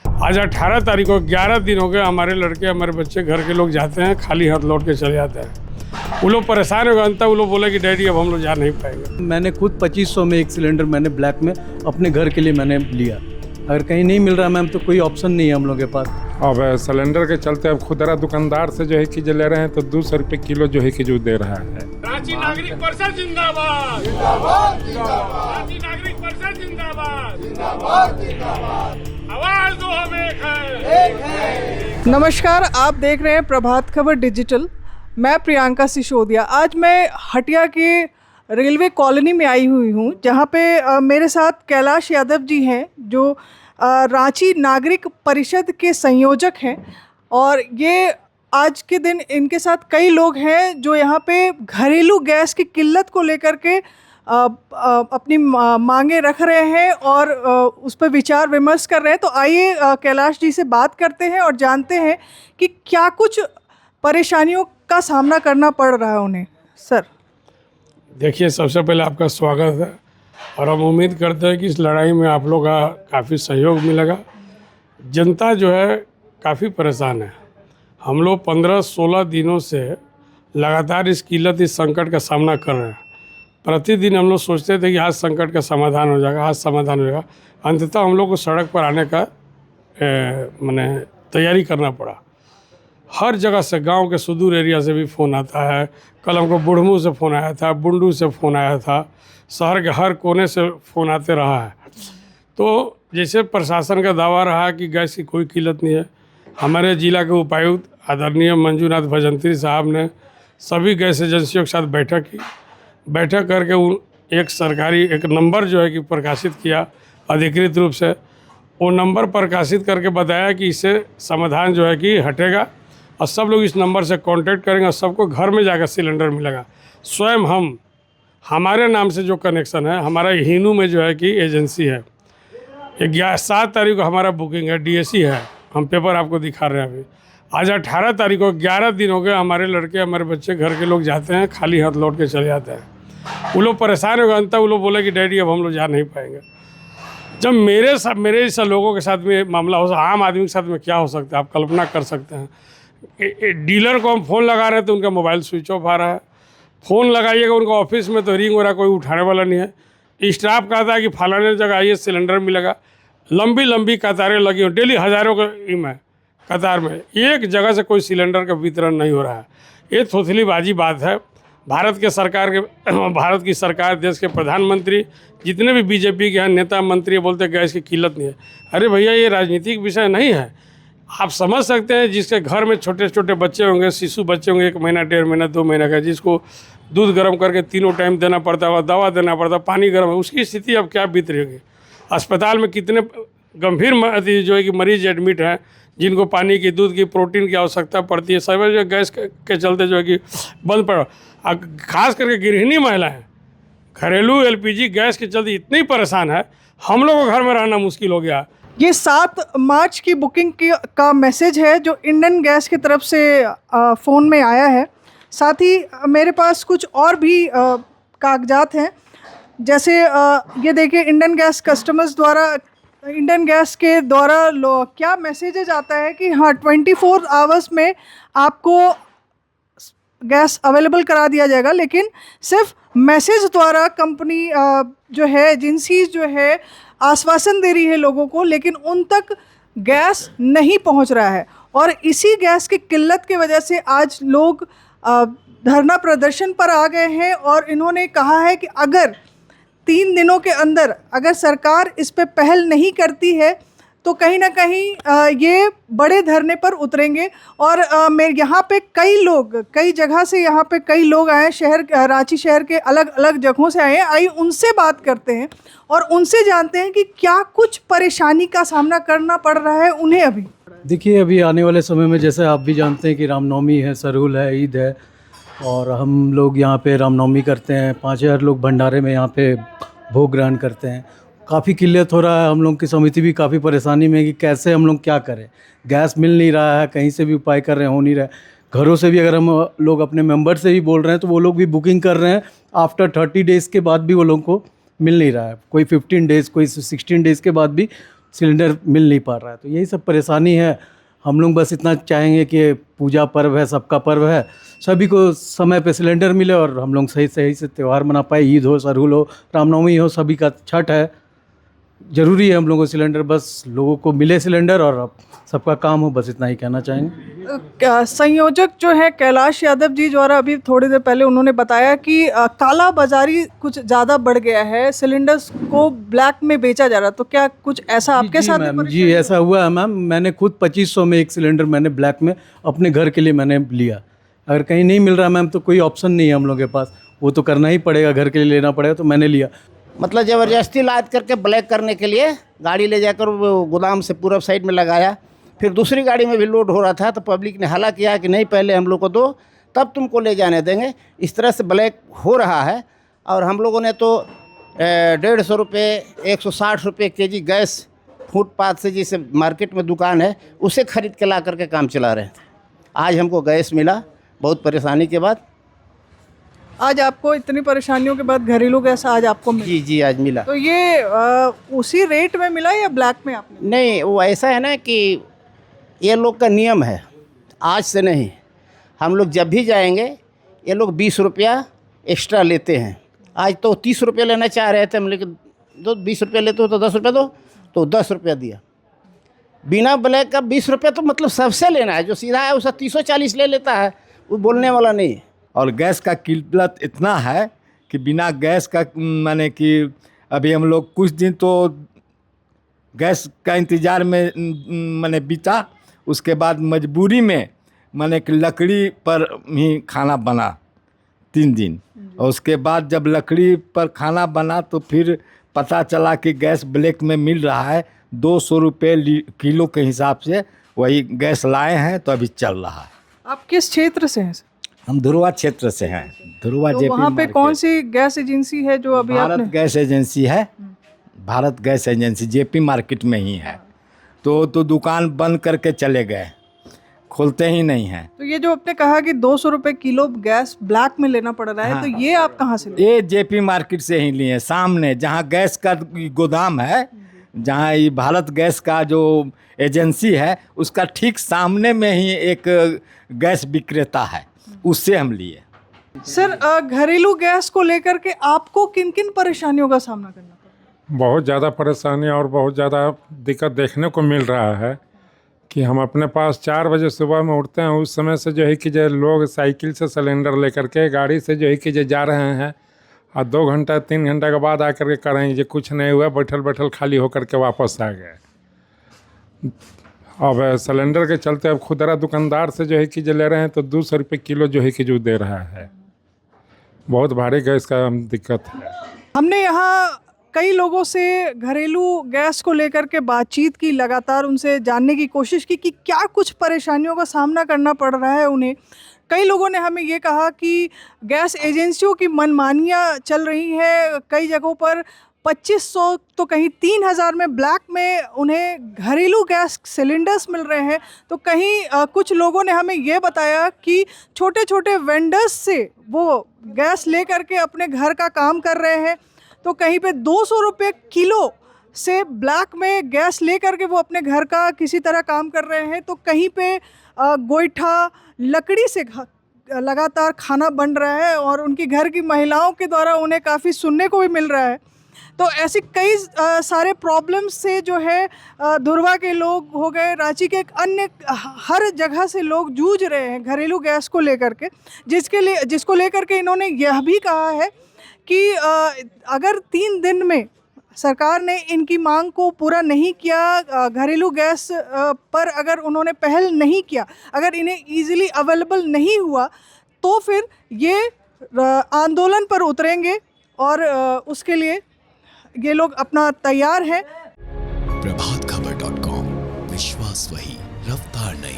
आज 18 तारीख को 11 दिन हो गए, हमारे लड़के हमारे बच्चे घर के लोग जाते हैं, खाली हाथ लौट के चले जाते हैं। वो लोग परेशान हो गए, अंत वो लोग बोले कि डैडी अब हम लोग जा नहीं पाएंगे। मैंने खुद 2500 में एक सिलेंडर मैंने ब्लैक में अपने घर के लिए मैंने लिया। अगर कहीं नहीं मिल रहा मैम तो कोई ऑप्शन नहीं है हम लोग के पास। अब सिलेंडर के चलते अब खुदरा दुकानदार से जो है कि जो ले रहे हैं तो 200 रुपये किलो जो है कि जो दे रहा है। रांची नागरिक परिषद जिंदाबाद, जिंदाबाद, जिंदाबाद। रांची नागरिक परिषद जिंदाबाद, जिंदाबाद, जिंदाबाद। आवाज दो हम एक है। नमस्कार, आप देख रहे हैं प्रभात खबर डिजिटल। मैं प्रियंका सिसोदिया। आज मैं हटिया के रेलवे कॉलोनी में आई हुई हूँ, जहाँ पे मेरे साथ कैलाश यादव जी हैं, जो रांची नागरिक परिषद के संयोजक हैं। और ये आज के दिन इनके साथ कई लोग हैं जो यहाँ पे घरेलू गैस की किल्लत को लेकर के अपनी मांगे रख रहे हैं और उस पर विचार विमर्श कर रहे हैं। तो आइए कैलाश जी से बात करते हैं और जानते हैं कि क्या कुछ परेशानियों का सामना करना पड़ रहा है उन्हें। सर देखिए, सबसे पहले आपका स्वागत है और हम उम्मीद करते हैं कि इस लड़ाई में आप लोग का काफ़ी सहयोग मिलेगा। जनता जो है काफ़ी परेशान है। हम लोग 15-16 दिनों से लगातार इस किल्लत, इस संकट का सामना कर रहे हैं। प्रतिदिन हम लोग सोचते थे कि आज संकट का समाधान हो जाएगा, आज समाधान हो जाएगा। अंततः हम लोग को सड़क पर आने का माने तैयारी करना पड़ा। हर जगह से, गांव के सुदूर एरिया से भी फ़ोन आता है। कल हमको बुढ़मू से फ़ोन आया था, बुंडू से फ़ोन आया था, शहर के हर कोने से फ़ोन आते रहा है। तो जैसे प्रशासन का दावा रहा कि गैस की कोई किल्लत नहीं है, हमारे ज़िला के उपायुक्त आदरणीय मंजूनाथ भजंत्री साहब ने सभी गैस एजेंसियों के साथ बैठक की। बैठक करके एक सरकारी एक नंबर जो है कि प्रकाशित किया अधिकृत रूप से। वो नंबर प्रकाशित करके बताया कि इससे समाधान जो है कि हटेगा और सब लोग इस नंबर से कांटेक्ट करेंगे और सबको घर में जाकर सिलेंडर मिलेगा। स्वयं हमारे नाम से जो कनेक्शन है, हमारा हिनू में जो है कि एजेंसी है, 7 तारीख को हमारा बुकिंग है, डीएसी है। हम पेपर आपको दिखा रहे हैं अभी। आज 18 तारीख को 11 दिन हो गए, हमारे लड़के हमारे बच्चे घर के लोग जाते हैं, खाली हाथ लौट के चले जाते हैं। वो लोग परेशान हो गए, अंत वो लोग बोले कि डैडी अब हम लोग जा नहीं पाएंगे। जब मेरे जैसे लोगों के साथ में मामला हो, आम आदमी के साथ में क्या हो सकता है आप कल्पना कर सकते हैं। डीलर को हम फ़ोन लगा रहे हैं तो उनका मोबाइल स्विच ऑफ आ रहा है। फ़ोन लगाइएगा उनका ऑफिस में तो रिंग हो रहा है, कोई उठाने वाला नहीं है। स्टाफ कहता है कि फलाने जगह आइए सिलेंडर मिलेगा। लंबी लंबी कतारें लगी हो, डेली हज़ारों के में कतार में, एक जगह से कोई सिलेंडर का वितरण नहीं हो रहा है। ये थोथलीबाजी बात है। भारत की सरकार, देश के प्रधानमंत्री, जितने भी बीजेपी के हैं नेता मंत्री बोलते गैस की किल्लत नहीं है। अरे भैया, ये राजनीतिक विषय नहीं है। आप समझ सकते हैं जिसके घर में छोटे छोटे बच्चे होंगे, शिशु बच्चे होंगे, 1 महीना 1.5 महीना 2 महीना का, जिसको दूध गर्म करके 3 टाइम देना पड़ता है, दवा देना पड़ता है, पानी गर्म है, उसकी स्थिति अब क्या बीत रही होगी। अस्पताल में कितने गंभीर जो है कि मरीज एडमिट हैं, जिनको पानी की, दूध की, प्रोटीन की आवश्यकता पड़ती है। सब जो गैस के चलते जो है कि बंद पड़ा। खास करके गृहिणी महिलाएं घरेलू एलपीजी गैस के चलते इतनी परेशान है, हम लोगों को घर में रहना मुश्किल हो गया। ये 7 मार्च की बुकिंग का मैसेज है जो इंडियन गैस की तरफ से फ़ोन में आया है। साथ ही मेरे पास कुछ और भी कागजात हैं। जैसे ये देखिए, इंडियन गैस कस्टमर्स द्वारा, इंडियन गैस के द्वारा क्या मैसेजेज आता है कि हाँ 24 आवर्स में आपको गैस अवेलेबल करा दिया जाएगा। लेकिन सिर्फ मैसेज द्वारा कंपनी जो है, एजेंसी जो है, आश्वासन दे रही है लोगों को, लेकिन उन तक गैस नहीं पहुंच रहा है। और इसी गैस की किल्लत की वजह से आज लोग धरना प्रदर्शन पर आ गए हैं और इन्होंने कहा है कि अगर 3 दिनों के अंदर अगर सरकार इस पे पहल नहीं करती है तो कहीं ना कहीं ये बड़े धरने पर उतरेंगे। और मेरे यहाँ पे कई जगह से यहाँ पे कई लोग आए, रांची शहर के अलग अलग जगहों से आए हैं। आइए उनसे बात करते हैं और उनसे जानते हैं कि क्या कुछ परेशानी का सामना करना पड़ रहा है उन्हें अभी। देखिए, अभी आने वाले समय में जैसे आप भी जानते हैं कि रामनवमी है, सरहुल है, ईद है, और हम लोग यहाँ पे रामनवमी करते हैं। 5000 लोग भंडारे में यहाँ पे भोग ग्रहण करते हैं। काफ़ी किल्लत हो रहा है। हम लोग की समिति भी काफ़ी परेशानी में है कि कैसे हम लोग क्या करें। गैस मिल नहीं रहा है, कहीं से भी उपाय कर रहे हैं, हो नहीं रहा है। घरों से भी अगर हम लोग अपने मेंबर से भी बोल रहे हैं तो वो लोग भी बुकिंग कर रहे हैं। आफ्टर 30 डेज़ के बाद भी वो लोगों को मिल नहीं रहा है। कोई 15 डेज़, कोई 16 डेज़ के बाद भी सिलेंडर मिल नहीं पा रहा है। तो यही सब परेशानी है। हम लोग बस इतना चाहेंगे कि पूजा पर्व है, सबका पर्व है, सभी को समय पे सिलेंडर मिले और हम लोग सही सही से त्यौहार मना पाए। ईद हो, सरहुल हो, रामनवमी हो, सभी का छठ है, ज़रूरी है हम लोगों को सिलेंडर। बस लोगों को मिले सिलेंडर और अब सबका काम हो, बस इतना ही कहना चाहेंगे। संयोजक जो है कैलाश यादव जी द्वारा अभी थोड़ी देर पहले उन्होंने बताया कि काला बाजारी कुछ ज़्यादा बढ़ गया है, सिलेंडर्स को ब्लैक में बेचा जा रहा है। तो क्या कुछ ऐसा आपके साथ भी मैम परेशानी जी, ऐसा हुआ है मैम। मैंने खुद 2500 में एक सिलेंडर मैंने ब्लैक में अपने घर के लिए मैंने लिया। अगर कहीं नहीं मिल रहा मैम तो कोई ऑप्शन नहीं है हम लोग के पास, वो तो करना ही पड़ेगा, घर के लिए लेना पड़ेगा, तो मैंने लिया। मतलब ज़बरदस्ती लाद करके ब्लैक करने के लिए गाड़ी ले जाकर वो गोदाम से पूरब साइड में लगाया। फिर दूसरी गाड़ी में भी लोड हो रहा था तो पब्लिक ने हल्ला किया कि नहीं, पहले हम लोग को दो, तब तुमको ले जाने देंगे। इस तरह से ब्लैक हो रहा है। और हम लोगों ने तो 150 रुपये, 160 रुपये केजी गैस फुटपाथ से, जिसे मार्केट में दुकान है, उसे खरीद के ला करके काम चला रहे थे। आज हमको गैस मिला बहुत परेशानी के बाद। आज आपको इतनी परेशानियों के बाद घरेलू गैस आज आपको मिला? जी आज मिला। तो ये उसी रेट में मिला या ब्लैक में आपने? नहीं, वो ऐसा है ना कि ये लोग का नियम है, आज से नहीं। हम लोग जब भी जाएंगे ये लोग 20 रुपया एक्स्ट्रा लेते हैं। आज तो 30 रुपये लेना चाह रहे थे हम, लेकिन 20 रुपये लेते हो तो 10 रुपये दो, तो 10 रुपया दिया। बिना ब्लैक का 20 रुपया तो मतलब सबसे लेना है। जो सीधा है उसका 30-40 ले लेता है, वो बोलने वाला नहीं है। और गैस का किल्लत इतना है कि बिना गैस का माने कि अभी हम लोग कुछ दिन तो गैस का इंतज़ार में माने बीता। उसके बाद मजबूरी में माने कि लकड़ी पर ही खाना बना 3 दिन। और उसके बाद जब लकड़ी पर खाना बना तो फिर पता चला कि गैस ब्लैक में मिल रहा है 200 रुपये किलो के हिसाब से। वही गैस लाए हैं तो अभी चल रहा है। आप किस क्षेत्र से हैं? हम धुरवा क्षेत्र से हैं। धुरवा तो जेपी वहाँ पे मार्केट। कौन सी गैस एजेंसी है जो अभी भारत आपने? गैस एजेंसी है। Bharat gas agency JP market में ही है। तो दुकान बंद करके चले गए, खोलते ही नहीं हैं। तो ये जो आपने कहा कि 200 रुपये किलो गैस ब्लैक में लेना पड़ रहा है, हाँ। तो ये आप कहाँ से ले? ये जेपी मार्केट से ही लिए, सामने जहाँ गैस का गोदाम है, जहाँ ये भारत गैस का जो एजेंसी है उसका ठीक सामने में ही एक गैस विक्रेता है, उससे हम लिए। सर, घरेलू गैस को लेकर के आपको किन किन परेशानियों का सामना करना पड़ा? बहुत ज़्यादा परेशानी और बहुत ज़्यादा दिक्कत देखने को मिल रहा है कि हम अपने पास 4 बजे सुबह में उठते हैं, उस समय से जो है कि जो लोग साइकिल से सिलेंडर लेकर के गाड़ी से जो है कि जो जा रहे हैं, और 2 घंटा 3 घंटा के बाद आकर के करेंगे जो कुछ नहीं हुआ, बैठल बैठल खाली होकर के वापस आ गए। अब सिलेंडर के चलते अब खुदरा दुकानदार से जो है कि जो ले रहे हैं तो 200 रुपये किलो जो है कि जो दे रहा है। बहुत भारी गैस का दिक्कत है। हमने यहाँ कई लोगों से घरेलू गैस को लेकर के बातचीत की, लगातार उनसे जानने की कोशिश की कि क्या कुछ परेशानियों का सामना करना पड़ रहा है उन्हें। कई लोगों ने हमें ये कहा कि गैस एजेंसियों की मनमानियाँ चल रही है। कई जगहों पर 2500 तो कहीं 3000 में ब्लैक में उन्हें घरेलू गैस सिलेंडर्स मिल रहे हैं। तो कहीं कुछ लोगों ने हमें ये बताया कि छोटे छोटे वेंडर्स से वो गैस ले करके अपने घर का काम कर रहे हैं। तो कहीं पे 200 रुपये किलो से ब्लैक में गैस ले करके वो अपने घर का किसी तरह काम कर रहे हैं। तो कहीं पे गोईठा लकड़ी से लगातार खाना बन रहा है और उनकी घर की महिलाओं के द्वारा उन्हें काफ़ी सुनने को भी मिल रहा है। तो ऐसी कई सारे प्रॉब्लम्स से जो है धुरवा के लोग हो गए, रांची के एक अन्य हर जगह से लोग जूझ रहे हैं घरेलू गैस को लेकर के, जिसको लेकर के इन्होंने यह भी कहा है कि अगर 3 दिन में सरकार ने इनकी मांग को पूरा नहीं किया, घरेलू गैस पर अगर उन्होंने पहल नहीं किया, अगर इन्हें ईजिली अवेलेबल नहीं हुआ, तो फिर ये आंदोलन पर उतरेंगे और उसके लिए ये लोग अपना तैयार हैं। प्रभातखबर.com, विश्वास वही, रफ्तार नहीं।